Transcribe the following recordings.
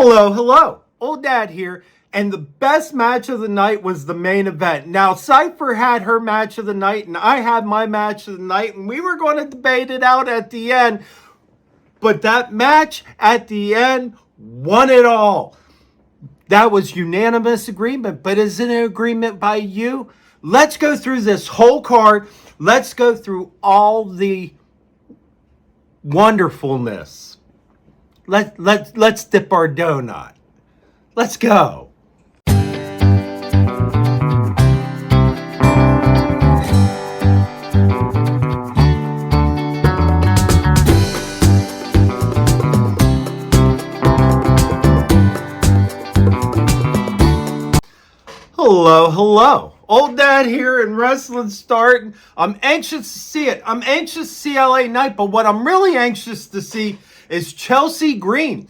Hello, hello. Old Dad here. And the best match of the night was the main event. Now, Cypher had her match of the night, and I had my match of the night, and we were going to debate it out at the end. But that match at the end won it all. That was unanimous agreement. But is it an agreement by you? Let's go through this whole card. Let's go through all the wonderfulness. Let's dip our donut. Let's go. Hello, hello. Old Dad here and wrestling starting. I'm anxious to see it. I'm anxious to see LA Knight, but what I'm really anxious to see is Chelsea Green.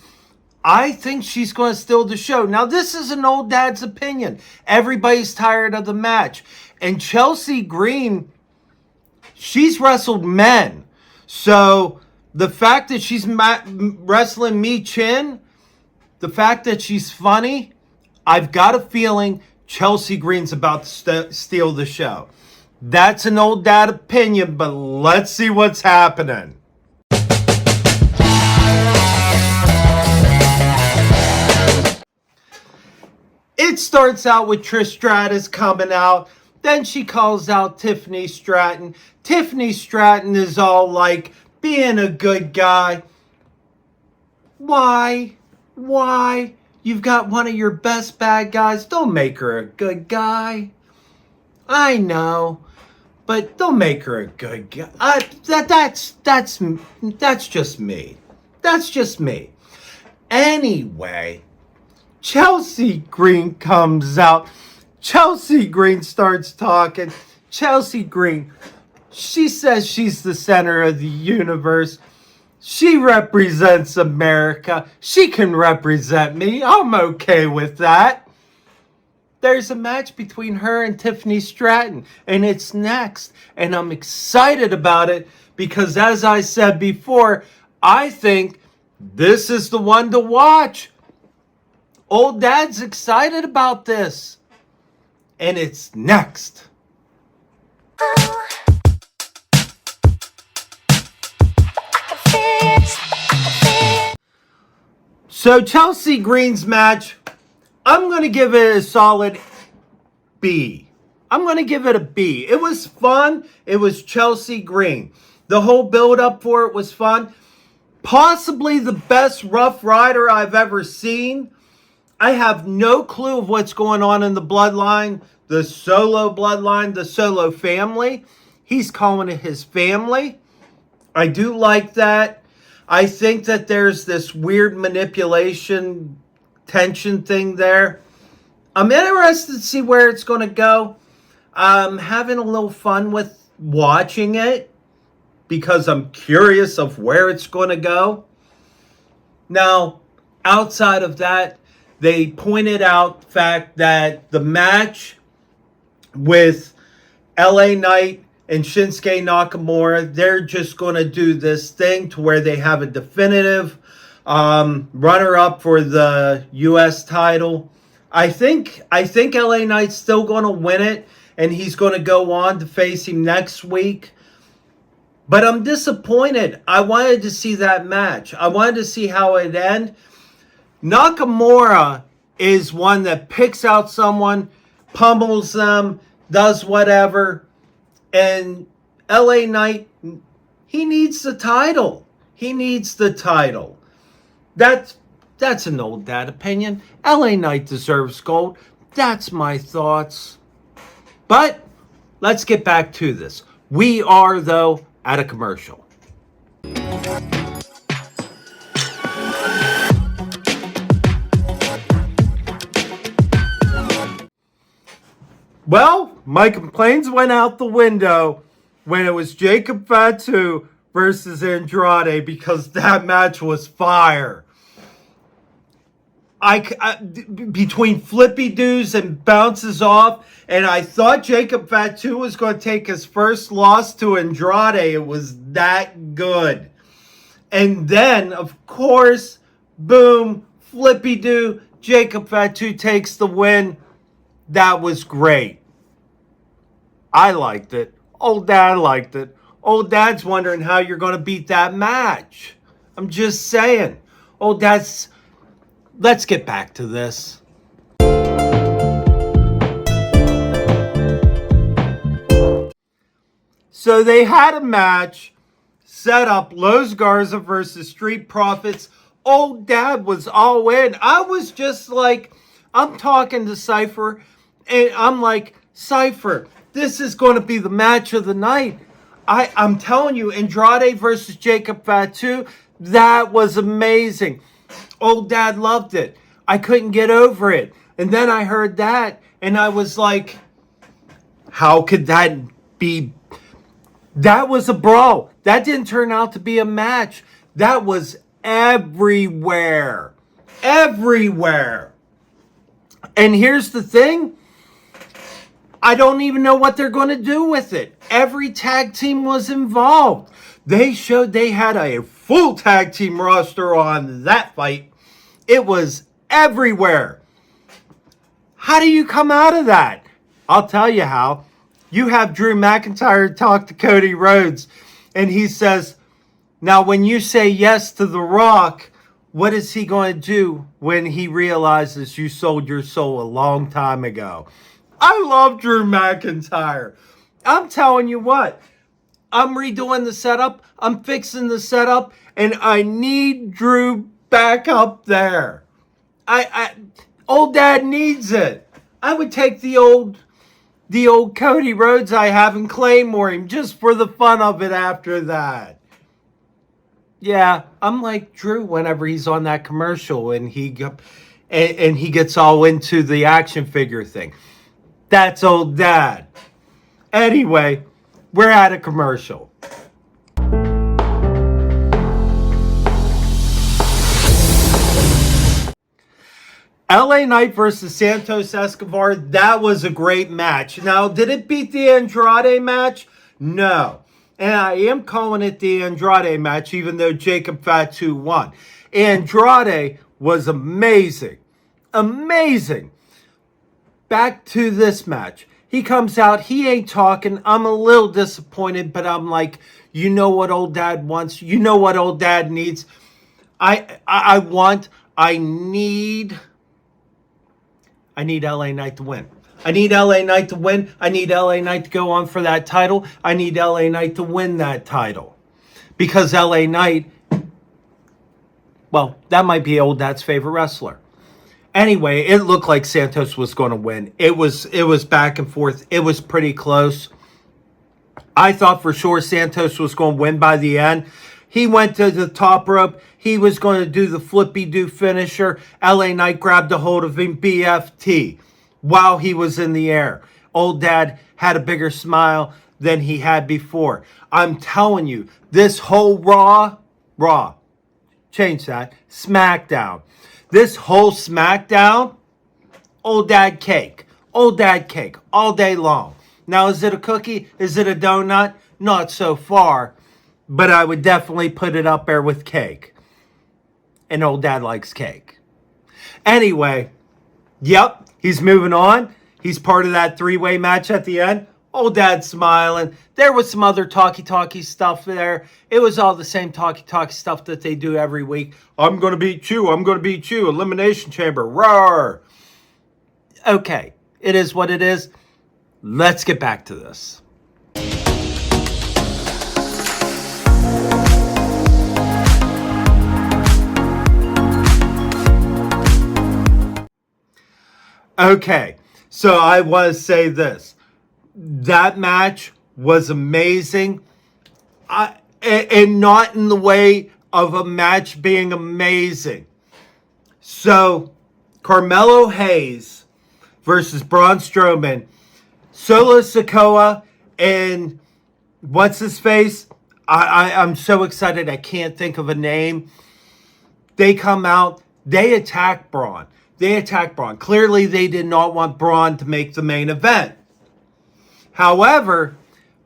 I think she's going to steal the show. Now, this is an Old Dad's opinion. Everybody's tired of the match. And Chelsea Green, she's wrestled men. So the fact that she's wrestling Mi Chin, the fact that she's funny, I've got a feeling Chelsea Green's about to steal the show. That's an Old Dad opinion, but let's see what's happening. It starts out with Trish Stratus coming out. Then she calls out Tiffany Stratton. Tiffany Stratton is all like being a good guy. Why? You've got one of your best bad guys. Don't make her a good guy. I know, but don't make her a good guy. That's just me. That's just me. Anyway, Chelsea Green comes out. Chelsea Green starts talking. Chelsea Green, she says she's the center of the universe. She represents America. She can represent me. I'm okay with that. There's a match between her and Tiffany Stratton, and it's next. And I'm excited about it because, as I said before, I think this is the one to watch. Old Dad's excited about this. And it's next. So Chelsea Green's match, I'm going to give it a solid B. I'm going to give it a B. It was fun. It was Chelsea Green. The whole build-up for it was fun. Possibly the best Rough Rider I've ever seen. I have no clue of what's going on in the bloodline, the Solo bloodline, the Solo family. He's calling it his family. I do like that. I think that there's this weird manipulation, tension thing there. I'm interested to see where it's going to go. I'm having a little fun with watching it because I'm curious of where it's going to go. Now, outside of that, they pointed out the fact that the match with LA Knight and Shinsuke Nakamura, they're just going to do this thing to where they have a definitive runner-up for the U.S. title. I think LA Knight's still going to win it, and he's going to go on to face him next week. But I'm disappointed. I wanted to see that match. I wanted to see how it ended. Nakamura is one that picks out someone, pummels them, does whatever. And LA Knight, he needs the title. He needs the title. That's an Old Dad opinion. LA Knight deserves gold. That's my thoughts. But let's get back to this. We are, though, at a commercial. Well, my complaints went out the window when it was Jacob Fatu versus Andrade because that match was fire. Between flippy doos and bounces off, and I thought Jacob Fatu was going to take his first loss to Andrade. It was that good. And then, of course, boom, Flippy-doo. Jacob Fatu takes the win. That was great. I liked it. Old Dad liked it. Old Dad's wondering how you're going to beat that match. I'm just saying. Old Dad's... Let's get back to this. So they had a match set up, Los Garza versus Street Profits. Old Dad was all in. I was just like, I'm talking to Cypher, and I'm like, Cypher, this is going to be the match of the night. I'm telling you, Andrade versus Jacob Fatu, that was amazing. Old Dad loved it. I couldn't get over it. And then I heard that, and I was like, how could that be? That was a brawl. That didn't turn out to be a match. That was everywhere. Everywhere. And here's the thing. I don't even know what they're going to do with it. Every tag team was involved. They showed they had a full tag team roster on that fight. It was everywhere. How do you come out of that? I'll tell you how. You have Drew McIntyre talk to Cody Rhodes, and he says, now when you say yes to The Rock, what is he going to do when he realizes you sold your soul a long time ago? I love Drew McIntyre. I'm telling you what, I'm redoing the setup, I'm fixing the setup, and I need Drew back up there. Old Dad needs it. I would take the old Cody Rhodes I have and Claymore him just for the fun of it after that. Yeah, I'm like Drew whenever he's on that commercial and he gets all into the action figure thing. That's Old Dad. Anyway, we're at a commercial. LA Knight versus Santos Escobar, that was a great match. Now, did it beat the Andrade match? No. And I am calling it the Andrade match, even though Jacob Fatu won. Andrade was amazing. Amazing. Back to this match. He comes out, he ain't talking. I'm a little disappointed, but I'm like, you know what Old Dad wants? You know what Old Dad needs? I need LA Knight to win. I need LA Knight to win. I need LA Knight to go on for that title. I need LA Knight to win that title. Because LA Knight, well, that might be Old Dad's favorite wrestler. Anyway, it looked like Santos was going to win. It was back and forth. It was pretty close. I thought for sure Santos was going to win by the end. He went to the top rope. He was going to do the flippy-do finisher. LA Knight grabbed a hold of him, BFT, while he was in the air. Old Dad had a bigger smile than he had before. I'm telling you, this whole Raw, change that, SmackDown. This whole SmackDown, Old Dad cake. Old Dad cake all day long. Now, is it a cookie? Is it a donut? Not so far. But I would definitely put it up there with cake. And Old Dad likes cake. Anyway, yep, he's moving on. He's part of that three-way match at the end. Old Dad smiling. There was some other talky stuff there. It was all the same talky stuff that they do every week. I'm going to beat you. I'm going to beat you. Elimination Chamber. Roar. Okay, it is what it is. Let's get back to this. Okay, so I want to say this. That match was amazing. And not in the way of a match being amazing. So, Carmelo Hayes versus Braun Strowman. Solo Sikoa and what's his face? I'm so excited I can't think of a name. They come out. They attack Braun. Clearly, they did not want Braun to make the main event. However,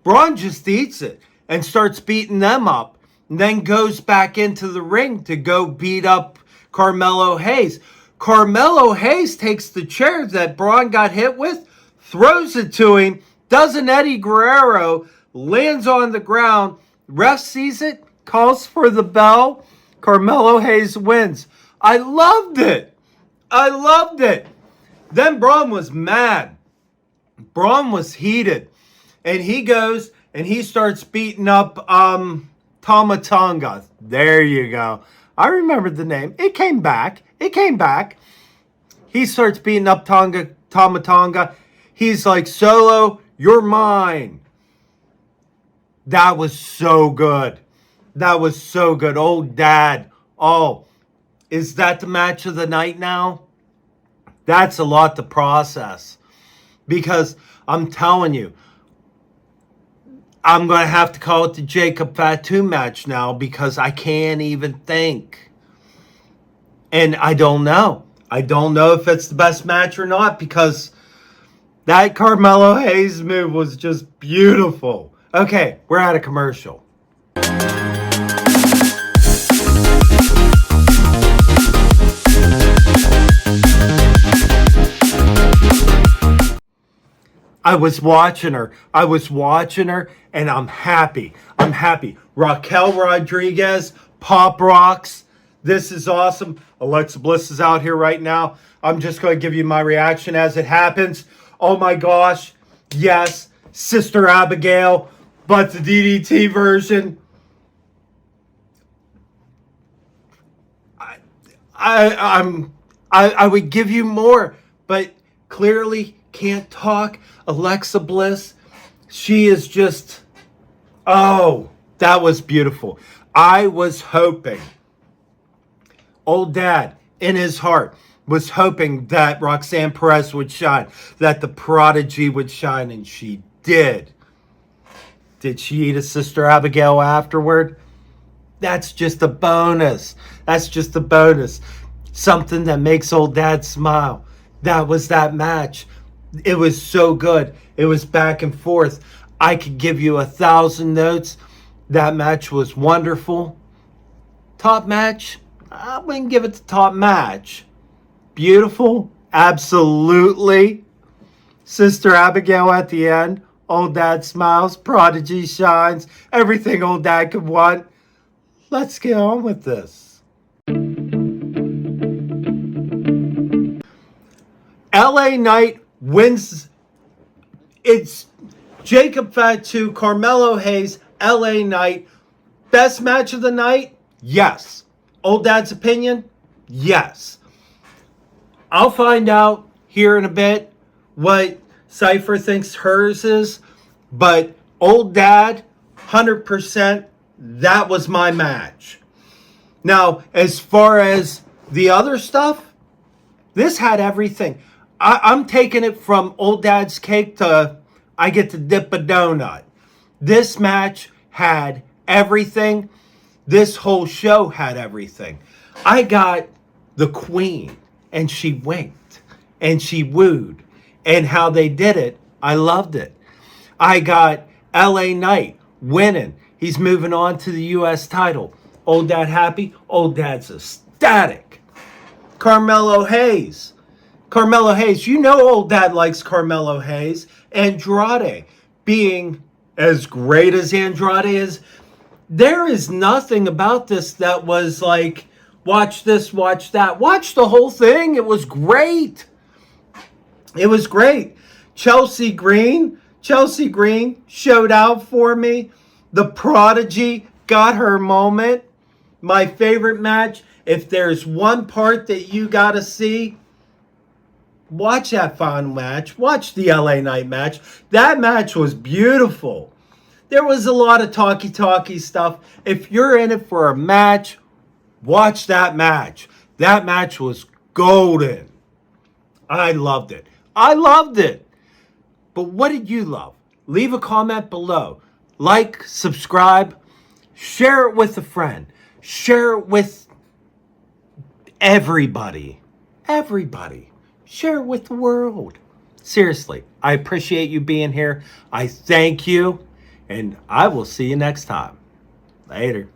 Braun just eats it and starts beating them up. And then goes back into the ring to go beat up Carmelo Hayes. Carmelo Hayes takes the chair that Braun got hit with, throws it to him, does an Eddie Guerrero, lands on the ground. Ref sees it, calls for the bell. Carmelo Hayes wins. I loved it. I loved it. Then Braun was mad. Braun was heated. And he goes and he starts beating up Tama Tonga. There you go. I remembered the name. It came back. He starts beating up Tama Tonga. He's like, Solo, you're mine. That was so good. Old Dad. Oh, is that the match of the night now? That's a lot to process. Because I'm telling you, I'm going to have to call it the Jacob Fatu match now because I can't even think. And I don't know. I don't know if it's the best match or not because that Carmelo Hayes move was just beautiful. Okay, we're at a commercial. I was watching her, and I'm happy. Raquel Rodriguez, Pop Rocks. This is awesome. Alexa Bliss is out here right now. I'm just going to give you my reaction as it happens. Oh my gosh. Yes, Sister Abigail, but the DDT version. I would give you more, but clearly can't talk. Alexa Bliss, she is just, oh, that was beautiful. I was hoping, Old Dad in his heart was hoping that Roxanne Perez would shine, that the Prodigy would shine, and she did. Did she eat a Sister Abigail afterward? That's just a bonus. Something that makes Old Dad smile. That was that match. It was so good. It was back and forth. I could give you 1,000 notes. That match was wonderful. Top match? I wouldn't give it the top match. Beautiful? Absolutely. Sister Abigail at the end. Old Dad smiles. Prodigy shines. Everything Old Dad could want. Let's get on with this. LA Knight wins. It's Jacob Fatu, Carmelo Hayes, LA Knight. Best match of the night? Yes. Old Dad's opinion? Yes. I'll find out here in a bit what Cypher thinks hers is. But Old Dad, 100%, that was my match. Now, as far as the other stuff, this had everything. I'm taking it from Old Dad's cake to I get to dip a donut. This match had everything. This whole show had everything. I got the queen, and she winked, and she wooed. And how they did it, I loved it. I got LA Knight winning. He's moving on to the U.S. title. Old Dad happy? Old Dad's ecstatic. Carmelo Hayes, you know Old Dad likes Carmelo Hayes. Andrade, being as great as Andrade is, there is nothing about this that was like, watch this, watch that. Watch the whole thing. It was great. Chelsea Green showed out for me. The Prodigy got her moment. My favorite match. If there's one part that you got to see, watch that final match. Watch the LA Knight match. That match was beautiful. There was a lot of talky stuff. If you're in it for a match, watch that match. That match was golden. I loved it. But what did you love? Leave a comment below. Like, subscribe, share it with a friend. Share it with everybody. Share it with the world. Seriously, I appreciate you being here. I thank you. And I will see you next time. Later.